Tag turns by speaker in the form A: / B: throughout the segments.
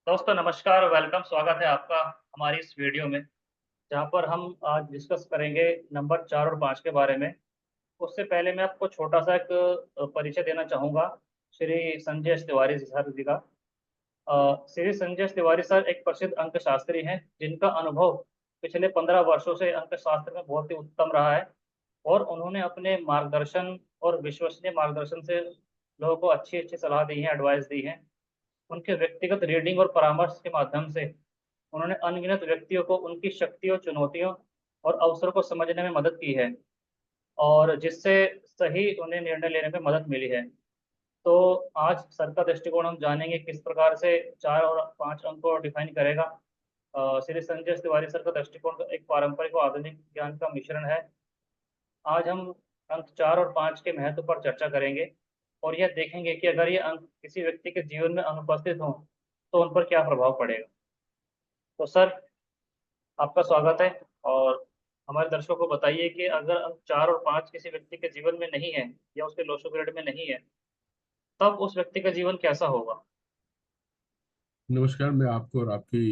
A: दोस्तों नमस्कार, वेलकम, स्वागत है आपका हमारी इस वीडियो में, जहाँ पर हम आज डिस्कस करेंगे नंबर 4 और 5 के बारे में। उससे पहले मैं आपको छोटा-सा एक परिचय देना चाहूँगा, श्री संजय तिवारी सर जी का। श्री संजय तिवारी सर एक प्रसिद्ध अंकशास्त्री हैं, जिनका अनुभव पिछले 15 वर्षों से अंकशास्त्र में बहुत ही उत्तम रहा है और उन्होंने अपने मार्गदर्शन और विश्वसनीय मार्गदर्शन से लोगों को अच्छी-अच्छी सलाह दी है, एडवाइस दी है। उनके व्यक्तिगत रीडिंग और परामर्श के माध्यम से उन्होंने अनगिनत व्यक्तियों को उनकी शक्तियों, चुनौतियों और अवसरों को समझने में मदद की है और जिससे सही उन्हें निर्णय लेने में मदद मिली है। तो आज सर का दृष्टिकोण हम जानेंगे किस प्रकार से 4 और 5 अंक को डिफाइन करेगा। श्री संजय तिवारी सर का दृष्टिकोण एक पारंपरिक और आधुनिक ज्ञान का मिश्रण है। आज हम अंक 4 और 5 के महत्व पर चर्चा करेंगे और यह देखेंगे कि अगर ये अंक किसी व्यक्ति के जीवन में अनुपस्थित हों, तो उन पर क्या प्रभाव पड़ेगा। तो सर, आपका स्वागत है और हमारे दर्शकों को बताइए कि अगर अंक 4 और 5 किसी व्यक्ति के जीवन में नहीं है या उसके लोशो पीरियड में नहीं है, तब उस व्यक्ति का जीवन कैसा होगा?
B: नमस्कार। मैं आपको और आपके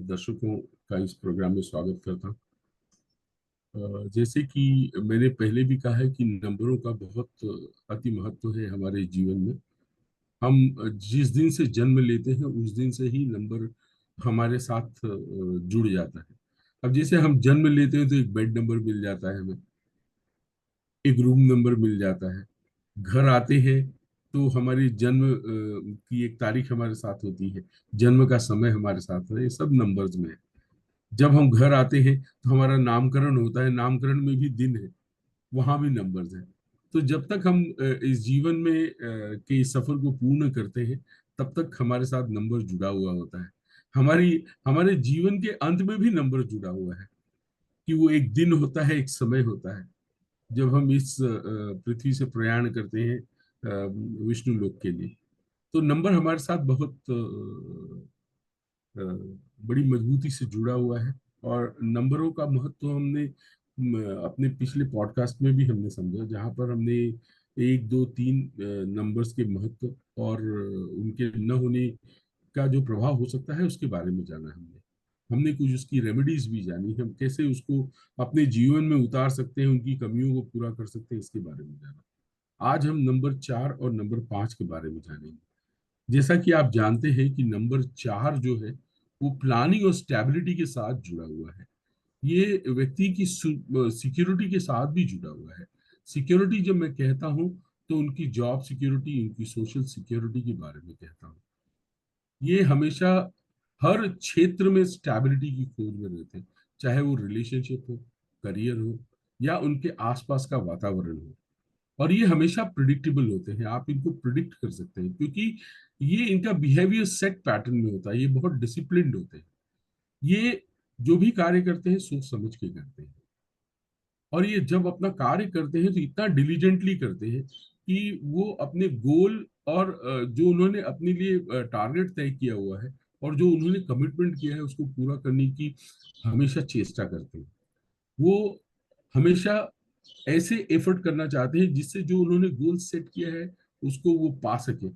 B: दर्शकों का इस प्रोग्राम में स्वागत करता हूँ। जैसे कि मैंने पहले भी कहा है कि नंबरों का बहुत अति महत्व है हमारे जीवन में। हम जिस दिन से जन्म लेते हैं उस दिन से ही नंबर हमारे साथ जुड़ जाता है। अब जैसे हम जन्म लेते हैं तो एक बेड नंबर मिल जाता है हमें, एक रूम नंबर मिल जाता है। घर आते हैं तो हमारी जन्म की एक तारीख हमारे साथ होती है, जन्म का समय हमारे साथ होता है, ये सब नंबर्स में है। जब हम घर आते हैं तो हमारा नामकरण होता है, नामकरण में भी दिन है, वहां भी नंबर्स हैं। तो जब तक हम इस जीवन में के सफर को पूर्ण करते हैं, तब तक हमारे साथ नंबर जुड़ा हुआ होता है। हमारी हमारे जीवन के अंत में भी नंबर जुड़ा हुआ है कि वो एक दिन होता है, एक समय होता है जब हम इस पृथ्वी से प्रयाण करते हैं विष्णु लोक के लिए। तो नंबर हमारे साथ बहुत बड़ी मजबूती से जुड़ा हुआ है। और नंबरों का महत्व हमने अपने पिछले पॉडकास्ट में भी हमने समझा, जहां पर हमने एक दो तीन नंबर्स के महत्व और उनके न होने का जो प्रभाव हो सकता है उसके बारे में जाना। हमने कुछ उसकी रेमेडीज भी जानी, हम कैसे उसको अपने जीवन में उतार सकते हैं, उनकी कमियों को पूरा कर सकते हैं, इसके बारे में जाना। आज हम नंबर 4 और नंबर 5 के बारे में जानेंगे। जैसा कि आप जानते हैं कि नंबर 4 जो है वो प्लानिंग और स्टेबिलिटी के साथ जुड़ा हुआ है। ये व्यक्ति की सिक्योरिटी के साथ भी जुड़ा हुआ है। सिक्योरिटी जब मैं कहता हूँ तो उनकी जॉब सिक्योरिटी, उनकी सोशल सिक्योरिटी के बारे में कहता हूँ। ये हमेशा हर क्षेत्र में स्टेबिलिटी की खोज में रहते हैं, चाहे वो रिलेशनशिप हो, करियर हो, या उनके आसपास का वातावरण हो। और ये हमेशा प्रिडिक्टेबल होते हैं, आप इनको प्रिडिक्ट कर सकते हैं क्योंकि ये इनका बिहेवियर सेट पैटर्न में होता है, ये बहुत डिसिप्लिन्ड होते हैं। ये जो भी कार्य करते हैं सोच समझ के करते हैं, और ये जब अपना कार्य करते हैं तो इतना डिलीजेंटली करते हैं कि वो अपने गोल और जो उन्होंने अपने लिए टारगेट तय किया हुआ है और जो उन्होंने कमिटमेंट किया है उसको पूरा करने की हमेशा चेष्टा करते हैं। वो हमेशा ऐसे एफर्ट करना चाहते हैं जिससे जो उन्होंने गोल सेट किया है उसको वो पा सके।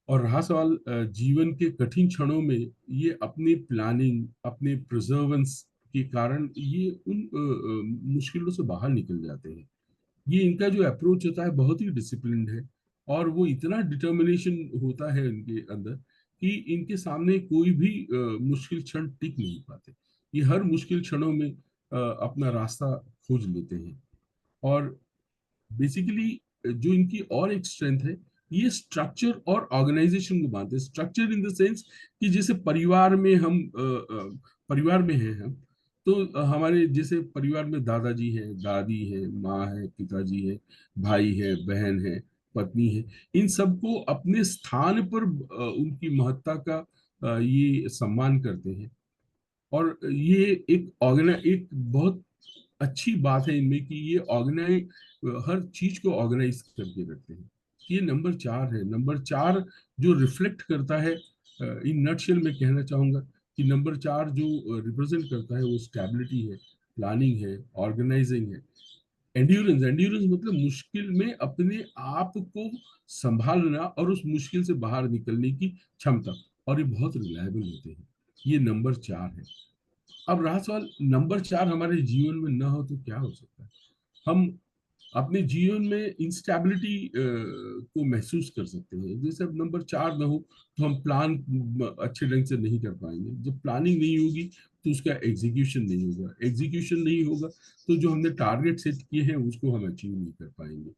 B: और रहा सवाल जीवन के कठिन क्षणों में, ये अपनी प्लानिंग, अपने प्रिजर्वेंस के कारण ये उन मुश्किलों से बाहर निकल जाते हैं। ये इनका जो अप्रोच होता है बहुत ही डिसिप्लिन्ड है, और वो इतना डिटर्मिनेशन होता है इनके अंदर कि इनके सामने कोई भी मुश्किल क्षण टिक नहीं पाते। ये हर मुश्किल क्षणों में अपना रास्ता खोज लेते हैं। और बेसिकली जो इनकी और एक स्ट्रेंथ है, ये स्ट्रक्चर और ऑर्गेनाइजेशन को मानते हैं। स्ट्रक्चर इन द सेंस कि जैसे परिवार में हम परिवार में हैं हम, तो हमारे जैसे परिवार में दादाजी हैं, दादी है, माँ है, पिताजी है, भाई है, बहन है, पत्नी है। इन सबको अपने स्थान पर उनकी महत्ता का ये सम्मान करते हैं। और ये एक बहुत अच्छी बात है इनमें कि ये ऑर्गेनाइज, हर चीज को ऑर्गेनाइज करके रखते हैं। ये नंबर 4 है। नंबर 4 जो रिफ्लेक्ट करता है, इन नटशेल में कहना चाहूंगा कि नंबर 4 जो रिप्रेजेंट करता है वो स्टेबिलिटी है, प्लानिंग है, ऑर्गेनाइजिंग है। एंड्योरेंस, एंड्योरेंस मतलब मुश्किल में अपने आप को संभालना और उस मुश्किल से बाहर निकलने की क्षमता, और ये बहुत रिलायबल होते हैं। ये नंबर 4 है। अब रहा सवाल, नंबर 4 हमारे जीवन में ना हो तो क्या हो सकता है। हम अपने जीवन में इंस्टेबिलिटी को महसूस कर सकते हैं। जैसे अब नंबर 4 ना हो तो हम प्लान अच्छे ढंग से नहीं कर पाएंगे। जब प्लानिंग नहीं होगी तो उसका एग्जीक्यूशन नहीं होगा, एग्जीक्यूशन नहीं होगा तो जो हमने टारगेट सेट किए हैं उसको हम अचीव नहीं कर पाएंगे,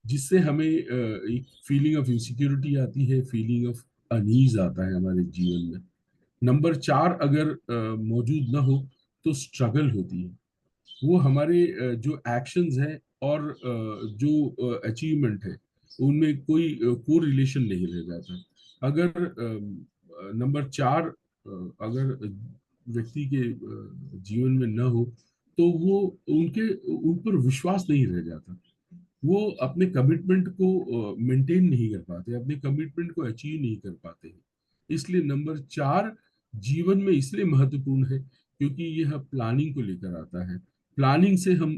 B: जिससे हमें एक फीलिंग ऑफ इनसिक्योरिटी आती है, फीलिंग ऑफ अनईज आता है हमारे जीवन में। नंबर 4 अगर मौजूद ना हो तो स्ट्रगल होती है। वो हमारे जो एक्शंस हैं और जो अचीवमेंट है उनमें कोई को रिलेशन नहीं रह जाता। अगर नंबर 4 अगर व्यक्ति के जीवन में न हो तो वो उनके ऊपर विश्वास नहीं रह जाता। वो अपने कमिटमेंट को मेंटेन नहीं कर पाते, अपने कमिटमेंट को अचीव नहीं कर पाते हैं। इसलिए नंबर 4 जीवन में इसलिए महत्वपूर्ण है क्योंकि यह प्लानिंग को लेकर आता है। प्लानिंग से हम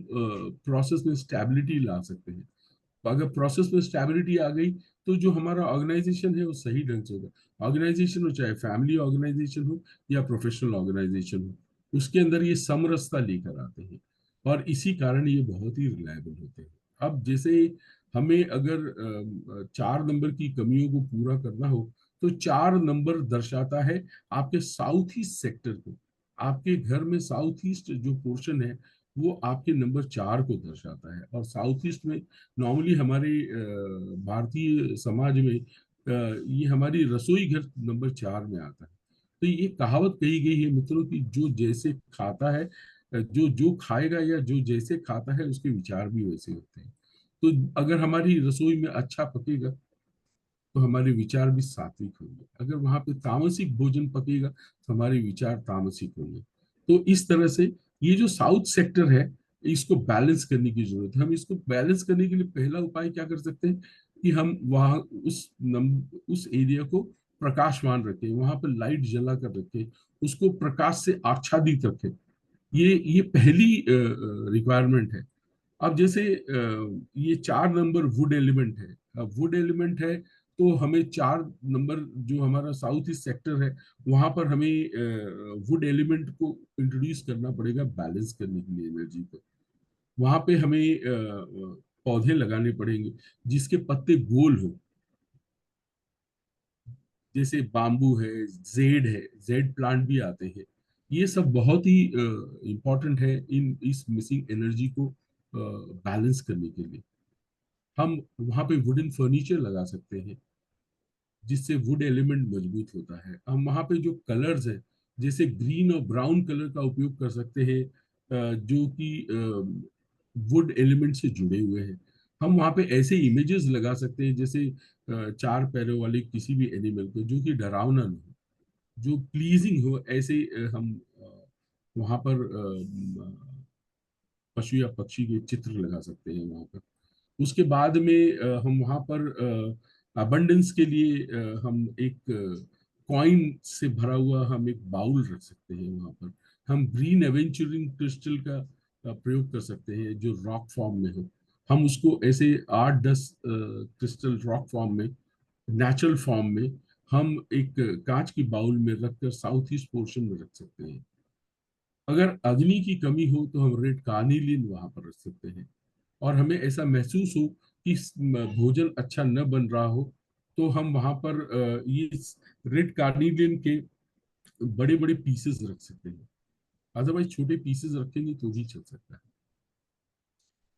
B: प्रोसेस में स्टेबिलिटी ला सकते हैं। अगर प्रोसेस में स्टेबिलिटी आ गई तो जो हमारा ऑर्गेनाइजेशन है वो सही ढंग से होगा। ऑर्गेनाइजेशन हो, चाहे फैमिली ऑर्गेनाइजेशन हो या प्रोफेशनल ऑर्गेनाइजेशन हो, उसके अंदर ये समरसता लेकर आते हैं और इसी कारण ये बहुत ही रिलायबल होते हैं। अब जैसे हमें अगर 4 नंबर की कमियों को पूरा करना हो तो 4 नंबर दर्शाता है आपके साउथ ईस्ट सेक्टर को। आपके घर में साउथ ईस्ट जो पोर्शन है वो आपके नंबर 4 को दर्शाता है। और साउथ ईस्ट में नॉर्मली हमारे भारतीय समाज में ये हमारी रसोई घर नंबर 4 में आता है। तो ये कहावत कही गई है मित्रों की जो जैसे खाता है, जो जो खाएगा या जो जैसे खाता है उसके विचार भी वैसे होते हैं। तो अगर हमारी रसोई में अच्छा पकेगा तो हमारे विचार भी सात्विक होंगे। अगर वहां पे तामसिक भोजन पकेगा तो हमारे विचार तामसिक होंगे। तो इस तरह से ये जो साउथ सेक्टर है इसको बैलेंस करने की जरूरत है। हम इसको बैलेंस करने के लिए पहला उपाय क्या कर सकते हैं कि हम वहाँ उस एरिया को प्रकाशमान रखें, वहां पर लाइट जला कर रखें, उसको प्रकाश से आच्छादित रखें। ये पहली रिक्वायरमेंट है। अब जैसे ये 4 नंबर वुड एलिमेंट है। अब वुड एलिमेंट है तो हमें 4 नंबर जो हमारा साउथ ईस्ट सेक्टर है वहां पर हमें वुड एलिमेंट को इंट्रोड्यूस करना पड़ेगा बैलेंस करने के लिए एनर्जी को। वहां पे हमें पौधे लगाने पड़ेंगे जिसके पत्ते गोल हो, जैसे बाम्बू है, जेड प्लांट भी आते हैं। ये सब बहुत ही इम्पोर्टेंट है इन इस मिसिंग एनर्जी को बैलेंस करने के लिए। हम वहां पे वुडन फर्नीचर लगा सकते हैं जिससे वुड एलिमेंट मजबूत होता है। हम वहां पे जो कलर्स हैं जैसे ग्रीन और ब्राउन कलर का उपयोग कर सकते हैं जो कि वुड एलिमेंट से जुड़े हुए हैं। हम वहां पे ऐसे इमेजेस लगा सकते हैं जैसे 4 पैरों वाले किसी भी एनिमल को जो कि डरावना नहीं हो, जो प्लीजिंग हो, ऐसे हम वहां पर पशु या पक्षी के चित्र लगा सकते हैं वहां पर। उसके बाद में हम वहाँ पर अबंडेंस के लिए हम एक कॉइन से भरा हुआ हम एक बाउल रख सकते हैं वहाँ पर। हम ग्रीन एवेंचुरिंग क्रिस्टल का प्रयोग कर सकते हैं जो रॉक फॉर्म में हो। हम उसको ऐसे 8-10 क्रिस्टल रॉक फॉर्म में, नेचुरल फॉर्म में हम एक कांच की बाउल में रखकर साउथ ईस्ट पोर्शन में रख सकते हैं। अगर अग्नि की कमी हो तो हम रेड कार्निलियन वहां पर रख सकते हैं। और हमें ऐसा महसूस हो कि भोजन अच्छा न बन रहा हो तो हम वहां पर ये रेड कार्निलियन के बड़े बड़े पीसेस रख सकते हैं। अदरवाइज छोटे पीसेस रखेंगे तो भी चल सकता है।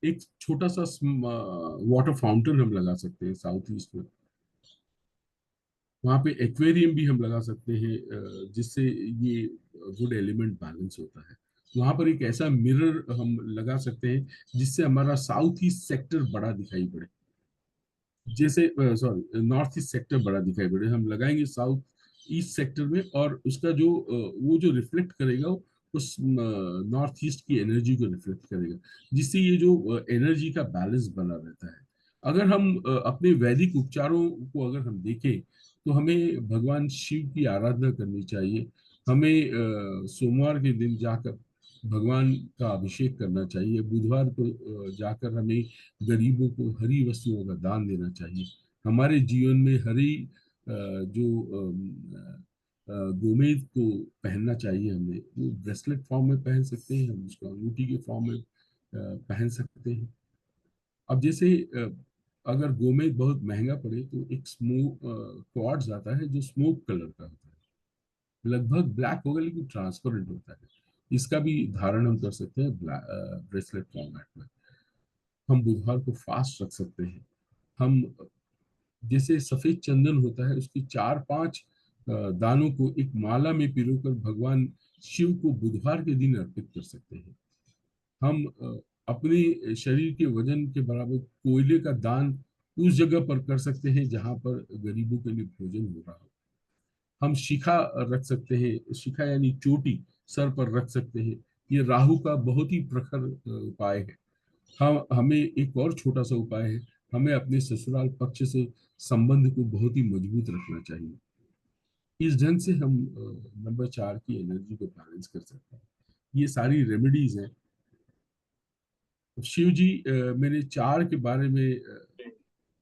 B: एक छोटा सा वाटर फाउंटेन हम लगा सकते हैं साउथ ईस्ट में। वहां पे एक्वेरियम भी हम लगा सकते हैं जिससे ये वुड एलिमेंट बैलेंस होता है। वहां पर एक ऐसा मिरर हम लगा सकते हैं जिससे हमारा साउथ ईस्ट सेक्टर बड़ा दिखाई पड़े। जैसे सॉरी, नॉर्थ ईस्ट सेक्टर बड़ा दिखाई पड़े हम लगाएंगे साउथ ईस्ट सेक्टर में, और उसका जो वो जो रिफ्लेक्ट करेगा उस नॉर्थ ईस्ट की एनर्जी को रिफ्लेक्ट करेगा, जिससे ये जो एनर्जी का बैलेंस बना रहता है। अगर हम अपने वैदिक उपचारों को अगर हम देखें तो हमें भगवान शिव की आराधना करनी चाहिए। हमें सोमवार के दिन जाकर भगवान का अभिषेक करना चाहिए। बुधवार को जाकर हमें गरीबों को हरी वस्तुओं का दान देना चाहिए। हमारे जीवन में हरी जो गोमेद को पहनना चाहिए हमें। वो ब्रेसलेट फॉर्म में पहन सकते हैं, हम उसको अंगूठी के फॉर्म में पहन सकते हैं। अब जैसे अगर गोमेद बहुत महंगा पड़े तो एक स्मोक क्वार्ट्ज आता है जो स्मोक कलर का होता है, लगभग ब्लैक होगा लेकिन ट्रांसपेरेंट होता है। इसका भी धारण हम कर सकते हैं ब्रेसलेट फॉर्मेट में। हम बुधवार को फास्ट रख सकते हैं। हम जैसे सफेद चंदन होता है उसकी 4-5 दानों को एक माला में पिरोकर भगवान शिव को बुधवार के दिन अर्पित कर सकते हैं। हम अपने शरीर के वजन के बराबर कोयले का दान उस जगह पर कर सकते हैं जहां पर गरीबों के लिए भोजन हो रहा हो। हम शिखा रख सकते हैं, शिखा यानी चोटी सर पर रख सकते हैं। ये राहु का बहुत ही प्रखर उपाय है। हमें एक और छोटा सा उपाय है। हमें अपने ससुराल पक्ष से संबंध को बहुत ही मजबूत रखना चाहिए। इस ढंग से हम नंबर 4 की एनर्जी को बैलेंस कर सकते हैं। ये सारी रेमेडीज हैं। शिव जी, मेरे 4 के बारे में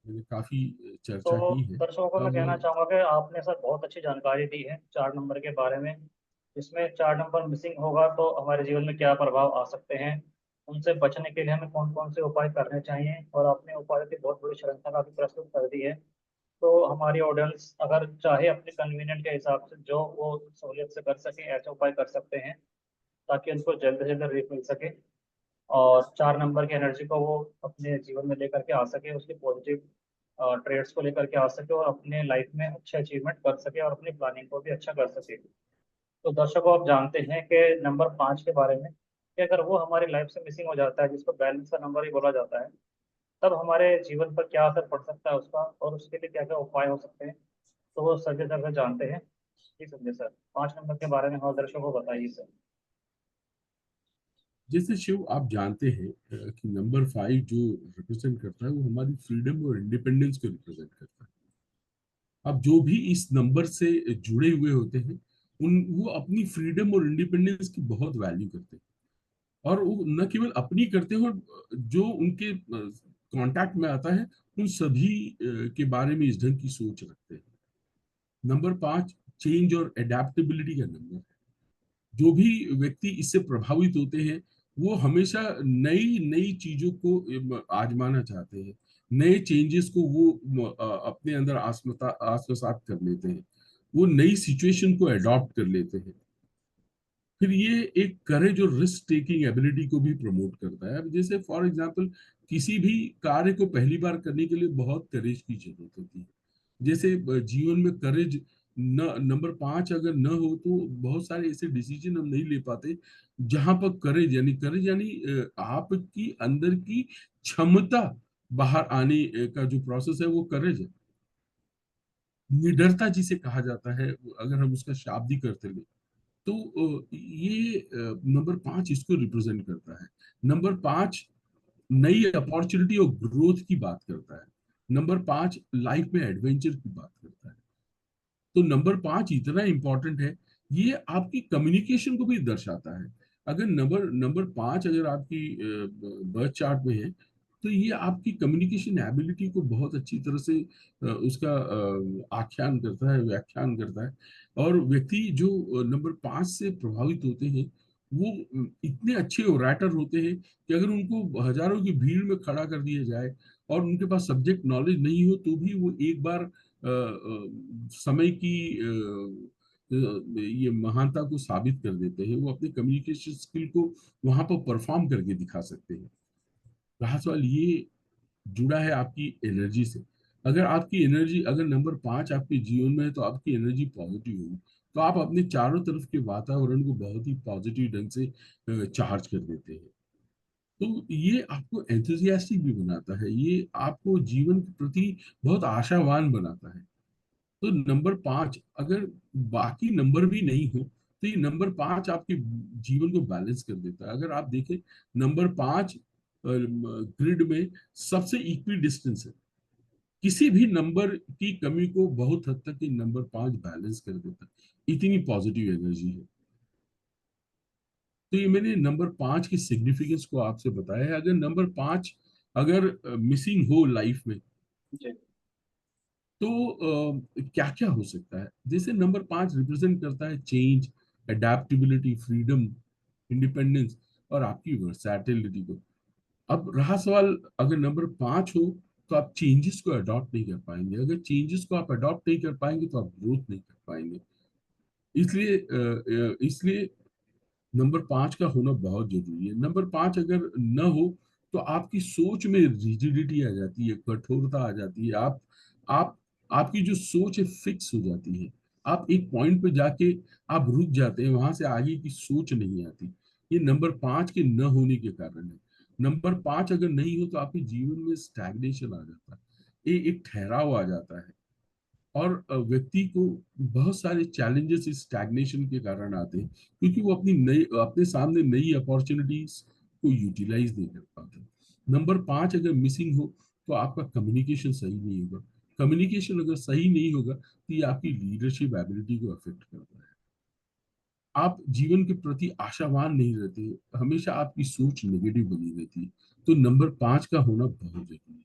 B: मैंने काफी चर्चा
A: तो
B: की है।
A: दर्शकों को मैं
B: अब
A: कहना चाहूंगा कि आपने सर बहुत अच्छी जानकारी दी है 4 नंबर के बारे में। इसमें 4 नंबर मिसिंग होगा तो हमारे जीवन में क्या प्रभाव आ सकते हैं, उनसे बचने के लिए हमें कौन कौन से उपाय करने चाहिए, और आपने उपायों की बहुत बड़ी श्रृंखला भी प्रस्तुत कर दी है। तो हमारी ऑडियंस अगर चाहे अपने कन्वीनियंट के हिसाब से जो वो सहूलियत से कर सके ऐसे उपाय कर सकते हैं, ताकि उनको जल्द से जल्द रिलीफ मिल सके और 4 नंबर की एनर्जी को वो अपने जीवन में लेकर के आ सके, उसके पॉजिटिव ट्रेड्स को लेकर के आ सके और अपने लाइफ में अच्छे अचीवमेंट कर सके और अपनी प्लानिंग को भी अच्छा कर सके। तो दर्शकों, आप जानते हैं कि नंबर 5 के बारे में, कि अगर वो हमारी लाइफ से मिसिंग हो जाता है, जिसको बैलेंस का नंबर ही बोला जाता है, तब हमारे जीवन पर क्या असर पड़ सकता है उसका, और उसके लिए क्या क्या उपाय हो सकते हैं। तो वो संजय सर से जानते हैं। जी संजय सर, 5 नंबर के बारे में हमारे दर्शकों को बताइए सर।
B: जैसे शिव, आप जानते हैं कि नंबर 5 जो रिप्रेजेंट करता है वो हमारी फ्रीडम और इंडिपेंडेंस को रिप्रेजेंट करता है। अब जो भी इस नंबर से जुड़े हुए होते हैं उन वो अपनी फ्रीडम और इंडिपेंडेंस की बहुत वैल्यू करते हैं। और वो न केवल अपनी करते हैं, और जो उनके कांटेक्ट में आता है उन सभी के बारे में इस ढंग की सोच रखते हैं। नंबर 5 चेंज और एडेप्टेबिलिटी का नंबर है। जो भी व्यक्ति इससे प्रभावित होते हैं वो हमेशा नई नई चीजों को आजमाना चाहते हैं। नए चेंजेस को वो अपने अंदर आत्मसात कर लेते हैं। वो नई सिचुएशन को अडॉप्ट कर लेते हैं। फिर ये एक करेज और रिस्क टेकिंग एबिलिटी को भी प्रमोट करता है। अब जैसे फॉर एग्जांपल, किसी भी कार्य को पहली बार करने के लिए बहुत करेज की जरूरत होती है। जैसे जीवन में करेज न नंबर 5 अगर न हो तो बहुत सारे ऐसे डिसीजन हम नहीं ले पाते। जहां पर करेज यानी आपकी अंदर की क्षमता बाहर आने का जो प्रोसेस है वो करेज है। निडरता जिसे कहा जाता है, अगर हम उसका शाब्दिक अर्थ लें तो ये नंबर 5 इसको रिप्रेजेंट करता है। नंबर 5 नई अपॉर्चुनिटी और ग्रोथ की बात करता है। नंबर 5 लाइफ में एडवेंचर की बात करता है। तो नंबर 5 इतना इंपॉर्टेंट है, ये आपकी कम्युनिकेशन को भी दर्शाता है। अगर नंबर 5 अगर आपकी बर्थ चार्ट में है तो ये आपकी कम्युनिकेशन एबिलिटी को बहुत अच्छी तरह से उसका आख्यान करता है, व्याख्यान करता है। और व्यक्ति जो नंबर 5 से प्रभावित होते हैं वो इतने अच्छे ओरेटर होते हैं कि अगर उनको हजारों की भीड़ में खड़ा कर दिया जाए और उनके पास सब्जेक्ट नॉलेज नहीं हो तो भी वो एक बार समय की ये महानता को साबित कर देते हैं। वो अपने कम्युनिकेशन स्किल को वहां पर परफॉर्म करके दिखा सकते हैं। रहा सवाल, ये जुड़ा है आपकी एनर्जी से। अगर आपकी एनर्जी, अगर नंबर 5 आपके जीवन में है तो आपकी एनर्जी पॉजिटिव होगी, तो आप अपने चारों तरफ के वातावरण को बहुत ही पॉजिटिव ढंग से चार्ज कर देते हैं। तो ये आपको एंथुजियास्टिक भी बनाता है, ये आपको जीवन के प्रति बहुत आशावान बनाता है। तो नंबर 5 अगर बाकी नंबर भी नहीं हो तो ये नंबर 5 आपके जीवन को बैलेंस कर देता है। अगर आप देखें, नंबर 5 ग्रिड में सबसे इक्वी डिस्टेंस है। किसी भी नंबर की कमी को बहुत हद तक ये नंबर 5 बैलेंस कर देता है। इतनी पॉजिटिव एनर्जी है। तो ये मैंने नंबर 5 की सिग्निफिकेंस को आपसे बताया है। अगर नंबर 5 अगर मिसिंग हो लाइफ में,
A: जी।
B: तो क्या क्या हो सकता है? जैसे नंबर 5 रिप्रेजेंट करता है चेंज, अडेप्टिबिलिटी, फ्रीडम, इंडिपेंडेंस और आपकी वर्सैटिलिटी को। अब रहा सवाल, अगर नंबर 5 हो तो आप चेंजेस को अडॉप्ट नहीं कर पाएंगे। अगर चेंजेस को आप अडॉप्ट नहीं कर पाएंगे तो आप ग्रोथ नहीं कर पाएंगे। इसलिए नंबर 5 का होना बहुत जरूरी है। नंबर 5 अगर न हो तो आपकी सोच में रिजिडिटी आ जाती है, कठोरता आ जाती है। आप आपकी जो सोच है फिक्स हो जाती है। आप एक पॉइंट पे जाके आप रुक जाते हैं, वहां से आगे की सोच नहीं आती। ये नंबर 5 के न होने के कारण है। नंबर 5 अगर नहीं हो तो आपके जीवन में स्टैग्नेशन आ जाता है, एक ठहराव आ जाता है। और व्यक्ति को बहुत सारे चैलेंजेस इस स्टैग्नेशन के कारण आते हैं, क्योंकि वो अपने सामने नई अपॉर्चुनिटीज को यूटिलाइज नहीं कर पाते। नंबर 5 अगर मिसिंग हो तो आपका कम्युनिकेशन सही नहीं होगा। कम्युनिकेशन अगर सही नहीं होगा तो ये आपकी लीडरशिप एबिलिटी को अफेक्ट करता है। आप जीवन के प्रति आशावान नहीं रहते, हमेशा आपकी सोच नेगेटिव बनी रहती है। तो नंबर 5 का होना बहुत जरूरी है।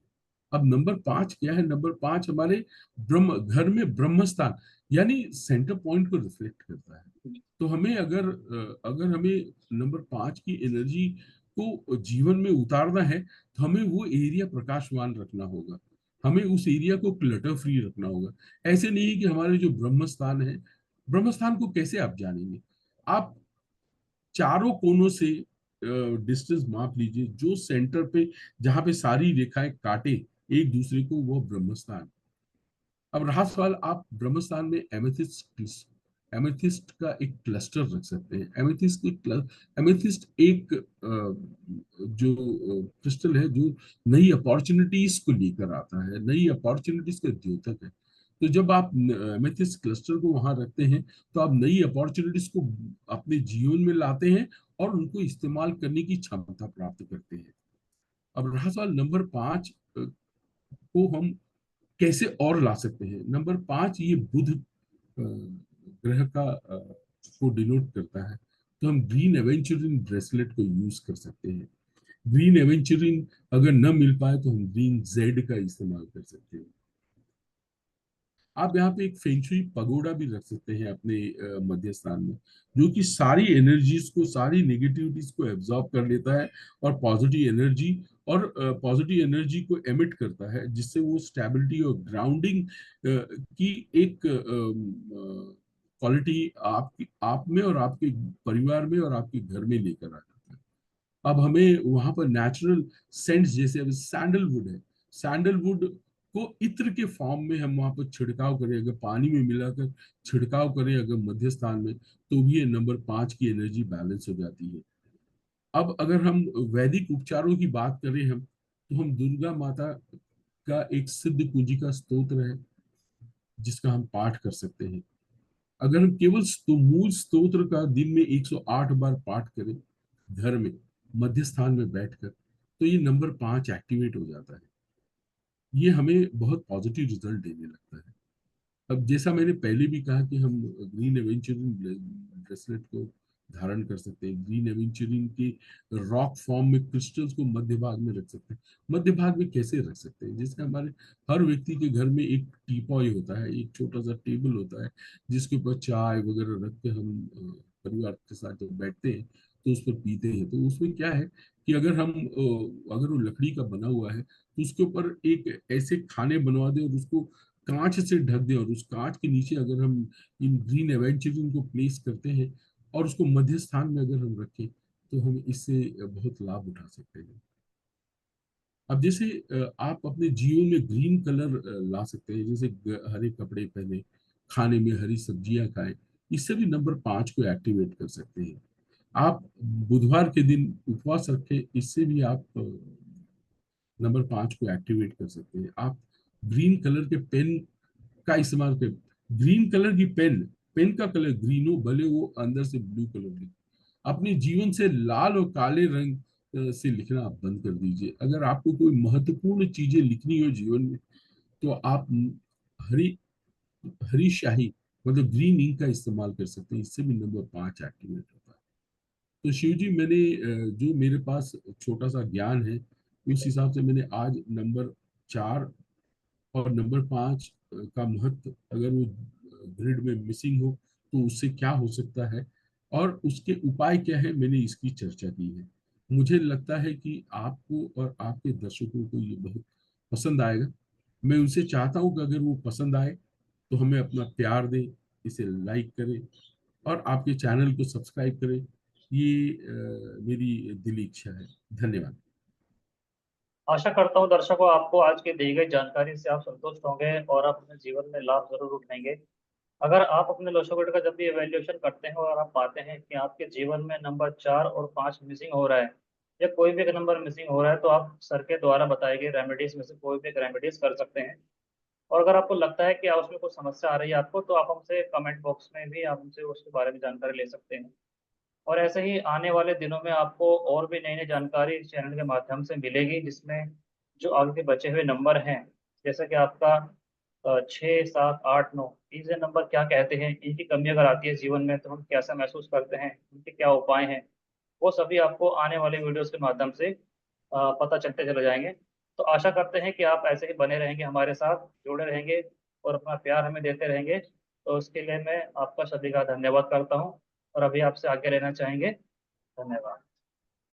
B: अब नंबर 5 क्या है? नंबर 5 हमारे ब्रह्म घर में ब्रह्म स्थान, यानी सेंटर पॉइंट को रिफ्लेक्ट करता है। तो हमें अगर हमें नंबर 5 की एनर्जी को जीवन में उतारना है तो हमें वो एरिया प्रकाशवान रखना होगा। हमें उस एरिया को क्लटर फ्री रखना होगा। ऐसे नहीं कि हमारे जो ब्रह्म स्थान है, ब्रह्म स्थान को कैसे आप जानेंगे? आप चारों कोनों से डिस्टेंस माप लीजिए, जो सेंटर पे जहां पे सारी रेखाएं काटे एक दूसरे को, वो ब्रह्मस्थान। अब रहा सवाल, आप ब्रह्मस्थान में एमेथिस्ट का एक क्लस्टर रख सकते हैं। एमेथिस्ट एक जो क्रिस्टल है जो नई अपॉर्चुनिटीज को लेकर आता है, नई अपॉर्चुनिटीज का द्योतक है। तो जब आप एमेथिस्ट क्लस्टर को वहां रखते हैं तो आप नई अपॉर्चुनिटीज को अपने जीवन में लाते हैं और उनको इस्तेमाल करने की क्षमता प्राप्त करते हैं। अब रहा सवाल नंबर 5 को हम कैसे और ला सकते हैं? नंबर 5 ये बुध ग्रह का को डिनोट करता है। तो हम ग्रीन एवेंचुरिन ब्रेसलेट को यूज कर सकते हैं। ग्रीन एवेंचुरिन अगर न मिल पाए तो हम ग्रीन जेड का इस्तेमाल कर सकते हैं। आप यहाँ पे एक फेंगशुई पगोड़ा भी रख सकते हैं अपने मध्य स्थान में, जो कि सारी एनर्जीज को, सारी नेगेटिविटीज को एब्जॉर्ब कर लेता है और पॉजिटिव एनर्जी को एमिट करता है, जिससे वो स्टेबिलिटी और ग्राउंडिंग की एक क्वालिटी आप में और आपके परिवार में और आपके घर में लेकर आ जाता है। अब हमें वहां पर नेचुरल सेंट्स, जैसे अभी सैंडलवुड है, सैंडलवुड को इत्र के फॉर्म में हम वहां पर छिड़काव करें, अगर पानी में मिलाकर छिड़काव करें अगर मध्य स्थान में, तो भी ये नंबर 5 की एनर्जी बैलेंस हो जाती है। अब अगर हम वैदिक उपचारों की बात करें हम, तो हम दुर्गा माता का एक सिद्ध कुंजिका स्तोत्र है जिसका हम पाठ कर सकते हैं। अगर हम केवल मूल स्तोत्र का दिन में 108 बार पाठ करें घर में मध्य स्थान में बैठकर, तो ये नंबर 5 एक्टिवेट हो जाता है। ये हमें बहुत पॉजिटिव रिजल्ट देने लगता है। अब जैसा मैंने पहले भी कहा कि हम ग्रीन एवेंचुरिन ब्रेसलेट को धारण कर सकते हैं। ग्रीन एवेंचुरिन के रॉक फॉर्म में क्रिस्टल्स को मध्य भाग में रख सकते हैं। मध्य भाग में कैसे रख सकते हैं? जैसे हमारे हर व्यक्ति के घर में एक टीपॉय होता है, एक छोटा सा टेबल होता है जिसके ऊपर चाय वगैरह रख के हम परिवार के साथ जब बैठते हैं तो उस पर पीते हैं। तो उसमें क्या है कि अगर वो लकड़ी का बना हुआ है तो उसके ऊपर एक ऐसे खाने बनवा दें और उसको कांच से ढक दें, और उस कांच के नीचे अगर हम इन ग्रीन एवेंचुरिन को प्लेस करते हैं और उसको मध्य स्थान में अगर हम रखें तो हम इससे बहुत लाभ उठा सकते हैं। अब जैसे आप अपने जीवन में ग्रीन कलर ला सकते हैं, जैसे हरे कपड़े पहने, खाने में हरी सब्जियां खाएं। इससे भी नंबर 5 को एक्टिवेट कर सकते हैं। आप बुधवार के दिन उपवास रखें, इससे भी आप नंबर 5 को एक्टिवेट कर सकते हैं। आप ग्रीन कलर के पेन का इस्तेमाल कर, ग्रीन कलर की पेन, पेन का कलर ग्रीन हो, भले वो अंदर से ब्लू कलर लिखे। अपने जीवन से लाल और काले रंग से लिखना आप बंद कर दीजिए। अगर आपको कोई महत्वपूर्ण चीजें लिखनी हो जीवन में तो आप हरी हरी शाही मतलब ग्रीन इंक का इस्तेमाल कर सकते हैं। इससे भी नंबर 5 एक्टिवेट होता है। तो शिव जी, मैंने जो मेरे पास छोटा सा ज्ञान है, उस हिसाब से मैंने आज नंबर 4 और नंबर 5 का महत्व, अगर वो ग्रिड में मिसिंग हो तो उससे क्या हो सकता है और उसके उपाय क्या है, मैंने इसकी चर्चा की है। मुझे लगता है कि आपको और आपके दर्शकों को ये बहुत पसंद आएगा। मैं उनसे चाहता हूँ कि अगर वो पसंद आए तो हमें अपना प्यार दें, इसे लाइक करें और आपके चैनल को सब्सक्राइब करें। ये मेरी दिली इच्छा है। धन्यवाद।
A: आशा करता हूँ दर्शकों, आपको आज की दी गई जानकारी से आप संतुष्ट होंगे और आप अपने जीवन में लाभ जरूर उठाएंगे। अगर आप अपने लोशोगोड का जब भी एवेल्यूएशन करते हैं और आप पाते हैं कि आपके जीवन में नंबर 4 और 5 मिसिंग हो रहा है, या कोई भी एक नंबर मिसिंग हो रहा है, तो आप सर के द्वारा बताए गए रेमेडीज में से कोई भी एक रेमेडीज कर सकते हैं। और अगर आपको लगता है कि आप उसमें कुछ समस्या आ रही है आपको, तो आप हमसे कमेंट बॉक्स में भी आप हमसे उसके बारे में जानकारी ले सकते हैं। और ऐसे ही आने वाले दिनों में आपको और भी नई नई जानकारी इस चैनल के माध्यम से मिलेगी, जिसमें जो आगे के बचे हुए नंबर हैं, जैसे कि आपका 6, 7, 8, 9, ये नंबर क्या कहते हैं, इनकी कमी अगर आती है जीवन में तो हम कैसा महसूस करते हैं, इनके क्या उपाय हैं, वो सभी आपको आने वाले वीडियोस के माध्यम से पता चलते चले जाएंगे। तो आशा करते हैं कि आप ऐसे ही बने रहेंगे, हमारे साथ जुड़े रहेंगे और अपना प्यार हमें देते रहेंगे। तो उसके लिए मैं आपका सभी का धन्यवाद करता हूँ और अभी आपसे आगे लेना चाहेंगे। धन्यवाद।